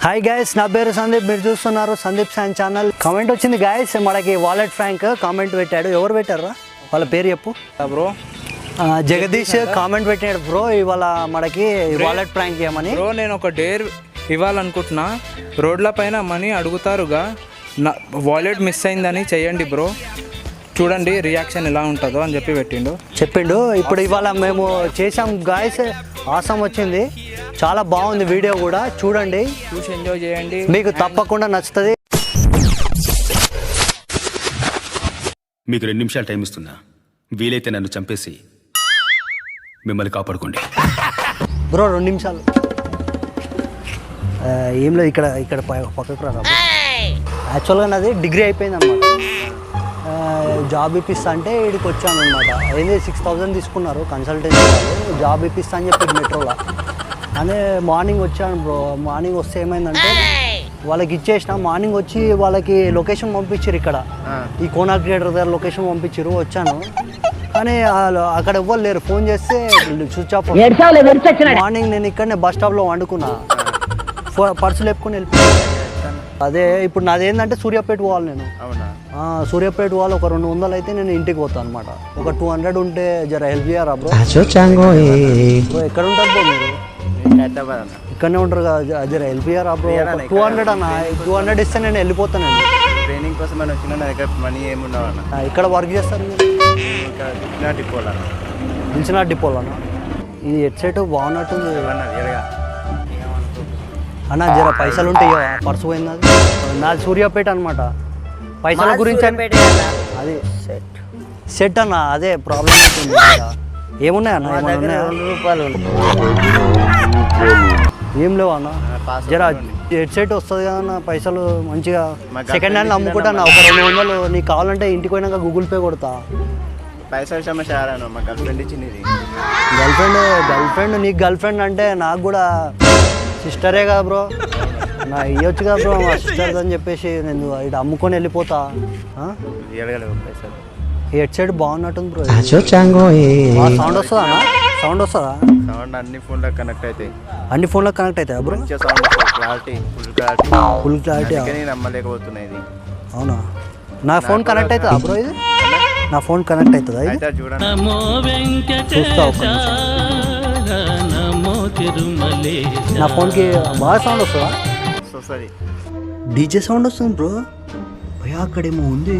Hi guys, నా పేరు సందీప్. మీరు చూస్తున్నారు సందీప్ సాన్ ఛానల్. కామెంట్ వచ్చింది గైస్, మనకి వాలెట్ ఫ్రాంక్ కామెంట్ పెట్టాడు. ఎవరు పెట్టారా వాళ్ళ పేరు చెప్పు బ్రో. జగదీష్ కామెంట్ పెట్టాడు బ్రో, ఇవాళ మనకి వాలెట్ ఫ్రాంక్ చేయమని. బ్రో నేను ఒక డేర్ ఇవ్వాలనుకుంటున్నా. రోడ్ల పైన మనీ అడుగుతారుగా, నా వాలెట్ మిస్ అయిందని చెయ్యండి బ్రో, చూడండి రియాక్షన్ ఎలా ఉంటుందో అని చెప్పిండు. ఇప్పుడు ఇవాళ మేము చేసాం గాయస్, ఆసం వచ్చింది, చాలా బాగుంది. వీడియో కూడా చూడండి, చూసి ఎంజాయ్ చేయండి, మీకు తప్పకుండా నచ్చుతుంది. మీకు 2 నిమిషాలు టైం ఇస్తున్నా, వీలైతే నన్ను చంపేసి మిమ్మల్ని కాపాడుకోండి బ్రో. 2 నిమిషాలు ఏం లేదు, ఇక్కడ పక్కకు రా. యాక్చువల్గా నాది డిగ్రీ అయిపోయింది అనమాట. జాబ్ ఇప్పిస్తా అంటే ఇక్కడికి వచ్చాను అనమాట. అదే 6,000 తీసుకున్నారు కన్సల్టెన్సీ వాళ్ళు, జాబ్ ఇప్పిస్తా అని చెప్పి మెట్రోలో. అదే మార్నింగ్ వచ్చాను బ్రో. మార్నింగ్ వస్తే ఏమైందంటే వాళ్ళకి ఇచ్చేసిన, మార్నింగ్ వచ్చి వాళ్ళకి లొకేషన్ పంపించారు. ఇక్కడ ఈ కోనా క్రియేటర్ దగ్గర లొకేషన్ పంపించారు. వచ్చాను కానీ అక్కడ ఎవ్వరు లేరు. ఫోన్ చేస్తే స్విచ్ ఆఫ్. మార్నింగ్ నేను ఇక్కడనే బస్ స్టాప్లో వండుకున్నా, పర్సులు ఎప్పుకొని వెళ్ళిపోయాను. అదే ఇప్పుడు నాది ఏంటంటే సూర్యాపేట పోవాలి నేను. సూర్యాపేట పోవాలి. ఒక 200 అయితే నేను ఇంటికి పోతాను అనమాట. ఒక 200 ఉంటే జర హెల్ప్ చేయరా బ్రో. ఎక్కడ ఉంటారు బ్రో మీరు? ఇక్కడనే ఉంటారు కదా, జర హెల్ప్ చేయరా బ్రో. 200 అన్న, 200 ఇస్తే నేను వెళ్ళిపోతానండి. ట్రైనింగ్ కోసం అని వచ్చిన నా దగ్గర మనీ ఏమున్నావు అన్న. ఇక్కడ వర్క్ చేస్తారు మీరు? నిలిచిన డిపోలన్నా. ఇది హెడ్సెట్ బాగున్నట్టుంది అన్న. జర పైసలు ఉంటాయి, పర్సు పోయింది. నాది సూర్యాపేట అనమాట. పైసల గురించి అది సెట్ అన్న, అదే ప్రాబ్లం అవుతుంది. ఏమున్నాయి అన్న? ఏమన్నా 2 రూపాయలు ఏం లేవు అన్న. జర హెడ్సెట్ వస్తుంది కదన్న, పైసలు మంచిగా సెకండ్ హ్యాండ్ అమ్ముకుంటా అన్న. ఒక 200 నీకు కావాలంటే ఇంటికి పోయినాక గూగుల్ పే కొడతా. పైసలు సమస్య మా గర్ల్ ఫ్రెండ్ ఇచ్చింది. గర్ల్ ఫ్రెండ్ నీకు గర్ల్ ఫ్రెండ్ అంటే నాకు కూడా సిస్టరే కదా బ్రో. నా ఇవ్వచ్చు కదా బ్రో, మా సిస్టర్ అని చెప్పేసి నేను ఇటు అమ్ముకొని వెళ్ళిపోతా. ఈ హెడ్సెట్ బాగున్నట్టుంది బ్రో. సౌండ్ వస్తుందా అన్న? సౌండ్ వస్తుందా? సౌండ్ అన్ని ఫోన్లకు కనెక్ట్ అవుతాయి. అన్ని ఫోన్లకు కనెక్ట్ అవుతాయి బ్రో. Full clarity నమ్మలేకపోతున్నాయి. అవునా? నా ఫోన్ కనెక్ట్ అవుతుందా బ్రో? ఇది నా ఫోన్ కనెక్ట్ అవుతుందా? ఇది చూస్తా ఒక నా ఫోన్కి బాగా సౌండ్ వస్తుందా? డీజే సౌండ్ వస్తుంది బ్రో. భయా అక్కడేమో ఉంది.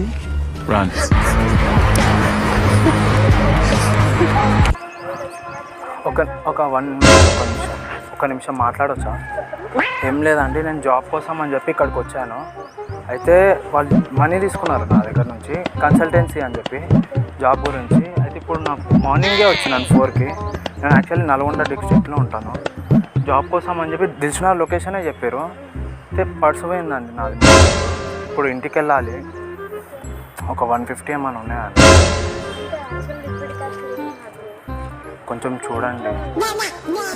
ఒక నిమిషం మాట్లాడొచ్చా? ఏం లేదండి, నేను జాబ్ కోసం అని చెప్పి ఇక్కడికి వచ్చాను. అయితే వాళ్ళు మనీ తీసుకున్నారు నా దగ్గర నుంచి, కన్సల్టెన్సీ అని చెప్పి జాబ్ గురించి. అయితే ఇప్పుడు నాకు మార్నింగే వచ్చినాను 4కి. నేను యాక్చువల్లీ నల్గొండ డిస్ట్రిక్ట్లో ఉంటాను. జాబ్ కోసం అని చెప్పి తెలిసిన లొకేషనే చెప్పారు. అయితే పర్సు పోయిందండి నాది. ఇప్పుడు ఇంటికి వెళ్ళాలి. ఒక 150 ఏమైనా ఉన్నాయండి, కొంచెం చూడండి.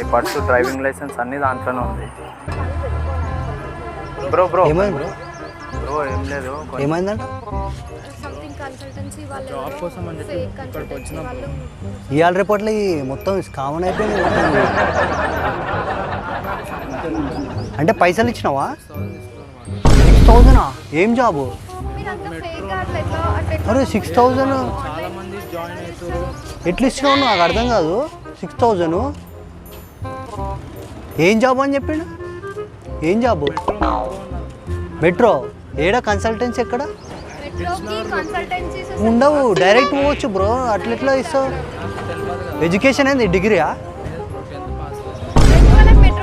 ఈ పర్సు, డ్రైవింగ్ లైసెన్స్ అన్నీ దాంట్లోనే ఉంది. బ్రో ఏం లేదు, ఏమైందంట? జాబ్ కోసం అని చెప్పి ఇక్కడికి వచ్చినప్పుడు ఇవాళ రేపట్లో ఈ మొత్తం కామన్ అయిపోయింది. అంటే పైసలు ఇచ్చినావా? 6,000? ఏం జాబు? అరే 6,000 ఎట్లా ఇచ్చినావు? నాకు అర్థం కాదు. 6,000 ఏం జాబ్ అని చెప్పాడు? ఏం జాబు? మెట్రో ఏడా? కన్సల్టెన్సీ ఎక్కడ ఉండవు, డైరెక్ట్ పోవచ్చు బ్రో. అట్లెట్లా ఇస్తావు? ఎడ్యుకేషన్ ఏంది? డిగ్రీయా?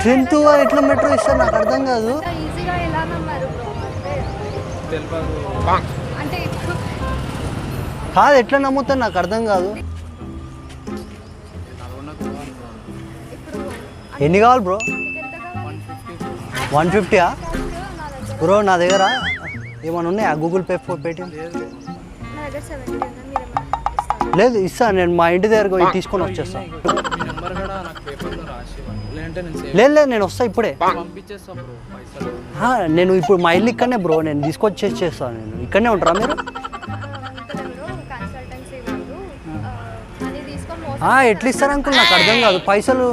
10th ఎట్లా మెట్రో ఇస్తారు? నాకు అర్థం కాదు. కాదు, ఎట్లా నమ్ముతాను? నాకు అర్థం కాదు. ఎన్ని కావాలి బ్రో? 150 బ్రో. నా దగ్గర ఏమైనా ఉన్నాయా? Google pay, Paytm? లేదు, ఇస్తాను నేను. మా ఇంటి దగ్గరకు తీసుకొని వచ్చేస్తాను. లేదు, నేను వస్తా ఇప్పుడే. నేను ఇప్పుడు మా ఇల్లు ఇక్కడనే బ్రో, నేను తీసుకొచ్చేస్తాను. నేను ఇక్కడనే ఉంటారా మీరు? ఎట్లా ఇస్తారు అంకుల్? నాకు అర్థం కాదు. పైసలు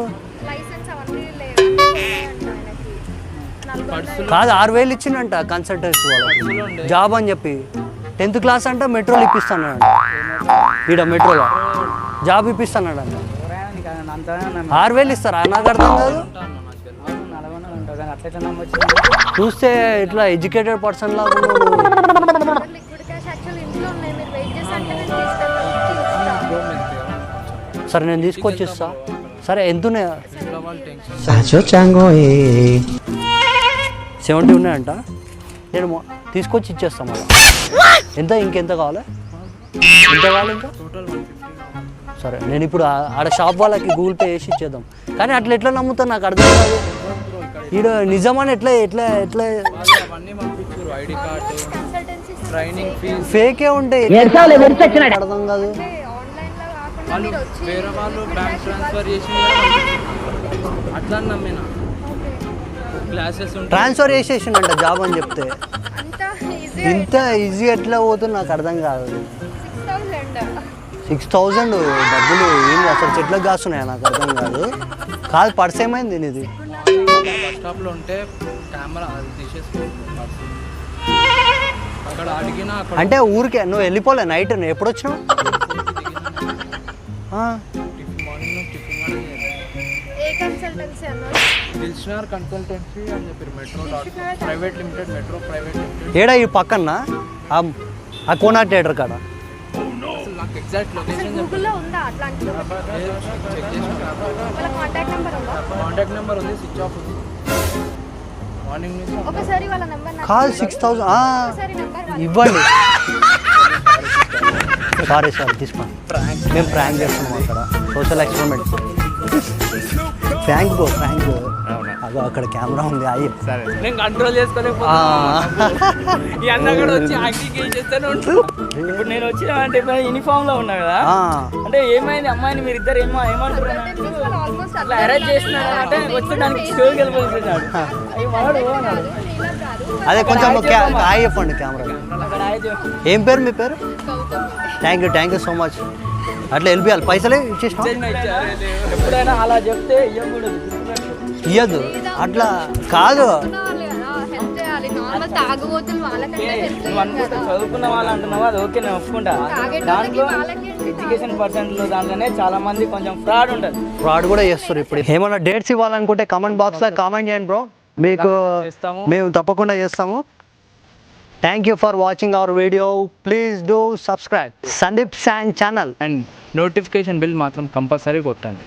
కాదు 6,000 ఇచ్చిండంట కన్సల్టెన్సీ వాళ్ళకి జాబ్ అని చెప్పి 10th క్లాస్ అంట మెట్రోలో ఇప్పిస్తానంట ఈడ మెట్రోలో జాబ్ ఇప్పిస్తానంట 6,000 ఇస్తారా నాకు అర్థం కాదు చూస్తే ఇట్లా ఎడ్యుకేటెడ్ పర్సన్ లాగా ఉన్నాడు. సరే నేను తీసుకొచ్చి ఇస్తా. సరే ఎంత ఉన్నాయి? 70 ఉన్నాయంట. నేను తీసుకొచ్చి ఇచ్చేస్తాను మళ్ళీ. ఎంత ఇంకెంత కావాలి? ఎంత కావాలి ఇంకా? సరే నేను ఇప్పుడు ఆడ షాప్ వాళ్ళకి గూగుల్ పే చేసి ఇచ్చేద్దాం. కానీ అట్లా ఎట్లా నమ్ముతాను నాకు అర్థం కాదు. ఈడ నిజమని ఎట్లా ఎట్లా ఎట్లా ఫేకే ఉంటాయి అర్థం కాదు. వేరే వాళ్ళు బ్యాంక్ ట్రాన్స్ఫర్ చేసి అట్లా నమ్మినా క్లాసెస్ ట్రాన్స్ఫర్ చేసేసిండంట జాబ్ అని చెప్తే ఇంత ఈజీ ఎట్లా పోతుంది నాకు అర్థం కాదు. 6,000 డబ్బులు ఏంటి అసలు చెట్లకు కాస్తున్నాయా నాకు అర్థం కాదు. కాదు పర్స్ ఏమైంది నీది? బస్ స్టాప్లో ఉంటే కెమెరా అది తీసేసుకుంటాం అక్కడ అడిగినా అంటే ఊరికే నువ్వు వెళ్ళిపోలే నైట్ నువ్వు ఎప్పుడు వచ్చినావు? దిల్షనర్ కన్సల్టెన్సీ అని చెప్పారు. Metro private limited, metro private limited. ఏడా ఈ పక్కన ఆ కోనా థియేటర్ కాడ నాకు ఎగ్జాక్ట్ లొకేషన్ కాంటాక్ట్ నెంబర్ ఉంది, స్విచ్ ఆఫ్ ఉంది. మార్నింగ్ నుంచి కాదు 6,000 ఇవ్వండి. సారీ సార్ తీసుకోండి. మేము ప్రాంక్ చేస్తున్నాం అక్కడ సోషల్ ఎక్స్పెరిమెంట్. ప్రాంక్ ప్రాంక్ అదో అక్కడ కెమెరా ఉంది అయ్యి సరే నేను కంట్రోల్ చేసుకోలేకపోతున్నా. ఈ అన్న కూడా వచ్చి యాక్టింగ్ చేసేస్తానే ఉంటాడు. ఇప్పుడు నేను వచ్చిన అంటే యూనిఫామ్ లో ఉన్నా కదా, అంటే ఏమైంది అమ్మాయిని మీరు ఇద్దరు ఏమంటారు అట్లా అరేంజ్ చేస్తున్నారు అంటే వచ్చి దానికి స్టోరీకి వెళ్ళిపోతున్నాడు. అదే కొంచెం హాయ్ చెప్పండి కెమెరా. ఏం పేరు మీ పేరు? Thank you so much. అట్లా వెళ్ళిపోయాలి పైసలే ఇచ్చేసిన ఎప్పుడైనా అలా చెప్తే ఇయ్యదు అట్లా కాదు. చదువుకున్న వాళ్ళు అంటున్నావు అది ఓకే నేను ఒప్పుకుంటా. దాంట్లో ఎడ్యుకేషన్ పర్సెంట్లో దాంట్లోనే చాలా మంది కొంచెం ఫ్రాడ్ ఉంటుంది. ఫ్రాడ్ కూడా చేస్తారు. ఇప్పుడు ఏమైనా డేట్స్ ఇవ్వాలనుకుంటే కామెంట్ బాక్స్లో కామెంట్ చేయండి బ్రో, మీకు మేము తప్పకుండా చేస్తాము. Thank you for watching our video. Please do subscribe Sandeep San channel and notification bill మాత్రం కంపల్సరీ కొట్టండి.